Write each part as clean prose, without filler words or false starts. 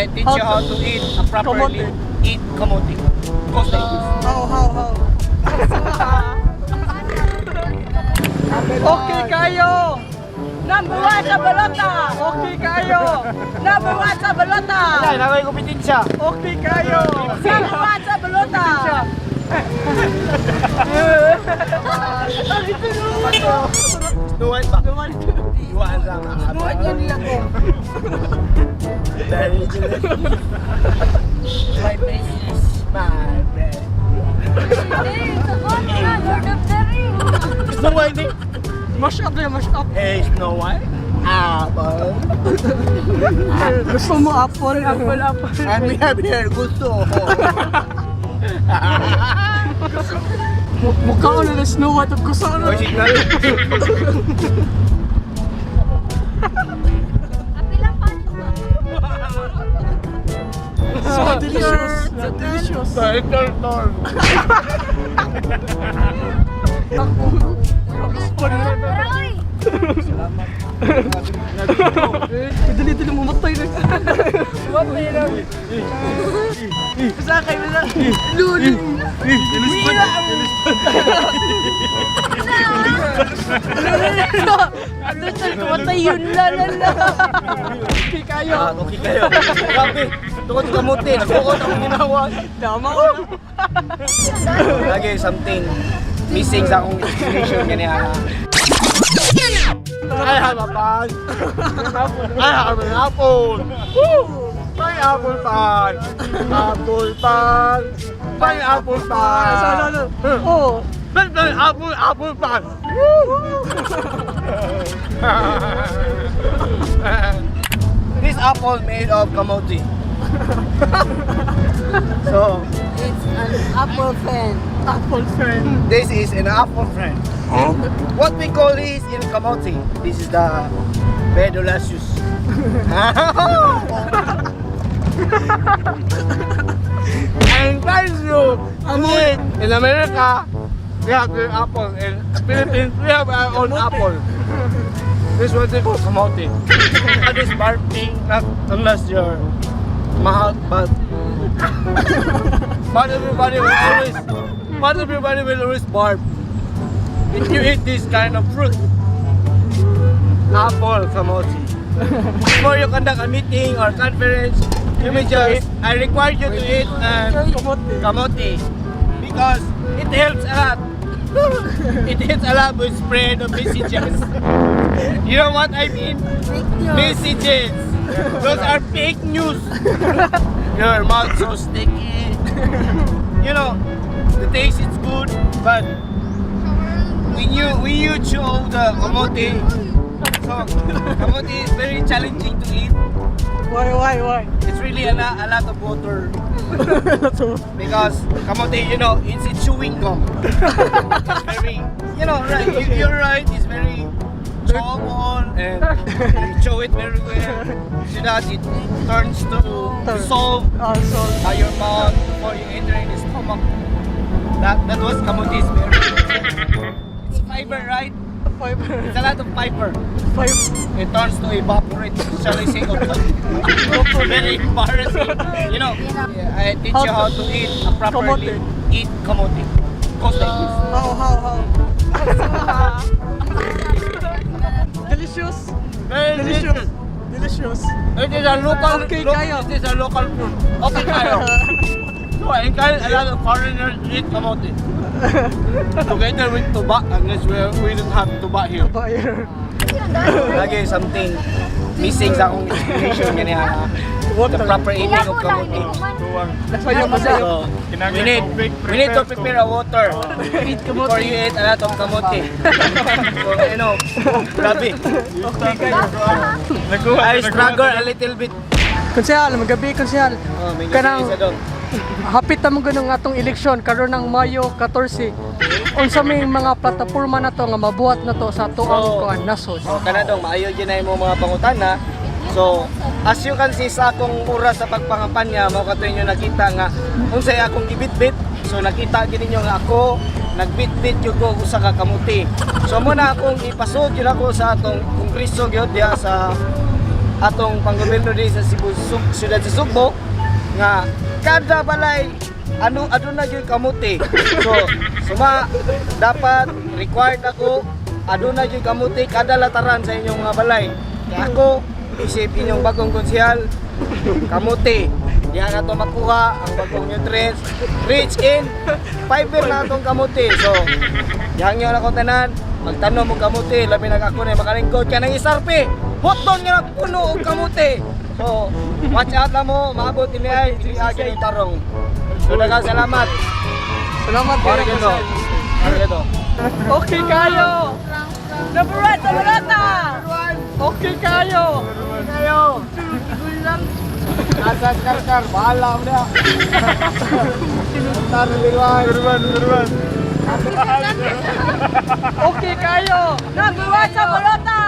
I teach you how to eat a properly eat kamote. Goes like this. How? Okay kayo! Number 1 sa balota! Okay kayo! Number 1 sa balota! Ay, nakay kompetensya. Okay kayo! Number 1 sa balota! Tuwan ba? Tuwan sa mga. Tuwan yan nila ko. Very delicious. My precious, my bread. Snow White, Mash up na, mash up. hey Snow White, apple. Gusto mo apple? Apple. Kami habihan gusto ko. Mukha ko na Snow White at gusto ko na. Oh, signal. So delicious. So delicious. Turtle. Dali mo matay na. Matay na. Masakay. Luli. Ano ito? Matay yun lang. Okay kayo. Okay kayo. Grabe. Tukod kamuti. Nagkukot ang ginawa. Tama ko. Lagi something missing sa akong explanation kanya. I have a pan. I have an apple. Woo! Pineapple pan. Apple pan. Pineapple pan. Oh. Apple pan. This apple made of kamote. So It's an apple fan. Apple friend. this is an apple friend. What we call this in kamote? This is the bedolasius. I encourage you to eat. In America, we have the apple. In Philippines, we have our own apple. This one is called kamote. That is barking, not unless you're mahal, but everybody will always bark if you eat this kind of fruit. Apple kamote. Before you conduct a meeting or conference, you may just, I require you to eat kamote because it helps a lot. It helps a lot with spread of messages. You know what I mean? Messages. Those are fake news. Your mouth so sticky. You know, the taste is good, but when you chew the kamote, so kamote is very challenging to eat. Why? It's really a lot of water because kamote, you know, it's chewing gum. It's very, you know, right? You're right. It's very chewable and you chew it very well so that it turns to dissolve your mouth before you enter in the stomach. That was kamote is very. It's fiber, right? It's a lot of fiber. It turns to evaporate, shall I say, very embarrassing. You know, I teach you how to eat a properly eat kamote. Goes like this. How? Delicious. Very delicious. Delicious. It is a local. Okay kayo. It is a local fruit. Okay kayo. So I encourage a lot of foreigners to eat kamote. Together with tuba, unless we don't have tuba here. Buyer. Lagi something missing sa akong explanation kanya. The proper eating of kamote. That's why yung masaya. So, we need to prepare a water before you eat a lot of kamote. So, you know, grabe. Okay kayo. I struggle a little bit. Konsehal, magabi konsehal. Oh, may Kanang isa doon. hapit na mo ganung atong eleksyon karon ng Mayo 14. Unsa may mga plataporma na to nga mabuhat na to sa tuang kuan nasod. So, kanadong maayo gyud na imong mga pangutana. So, as you can see sa akong oras sa pagpangampanya, mao kato inyo nakita nga unsay akong gibitbit. So, nakita gyud ninyo nga ako nagbitbit gyud ko usa ka kamuti. So, mo na akong ipasod gyud ako sa atong kongreso gyud diha sa atong panggobyerno di sa Cebu, siyudad sa Cebu nga kada balay ano na gyud kamuti. So suma dapat required ako aduna gyud kamuti kada lataran sa inyong mga balay. Kaya ako isip inyong bagong konsyal kamuti. Diyan nato makuha ang bagong nutrients rich in fiber na atong kamuti. So diyan nyo na ko tanan magtanom mo kamuti labi na ako na makalingkod ka ng isarpi. Hotdon nga na puno og kamuti. So watch out na mo maabot ini ay agi ng tarong. So daghang salamat. Salamat Para kayo. gito. Para gito. Okay kayo. Number 1 sa Balota! Okay kayo. Asas Carcar, bahala mo na. Tar Birwan. Okay kayo. Number 1 sa Balota!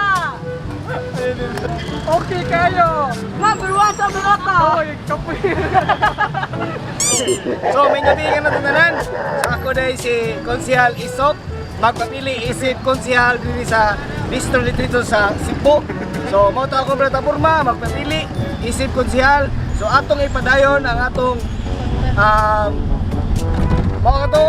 Okay kayo. Number 1 sa Balota! Oy, kapoy. So may nabigan na tanan. So ako dahil si Konsehal Isok magpapili isip konsehal dito sa distrito sa Cebu. So mo ta ako plataporma magpapili isip konsehal. So atong ipadayon ang atong mga to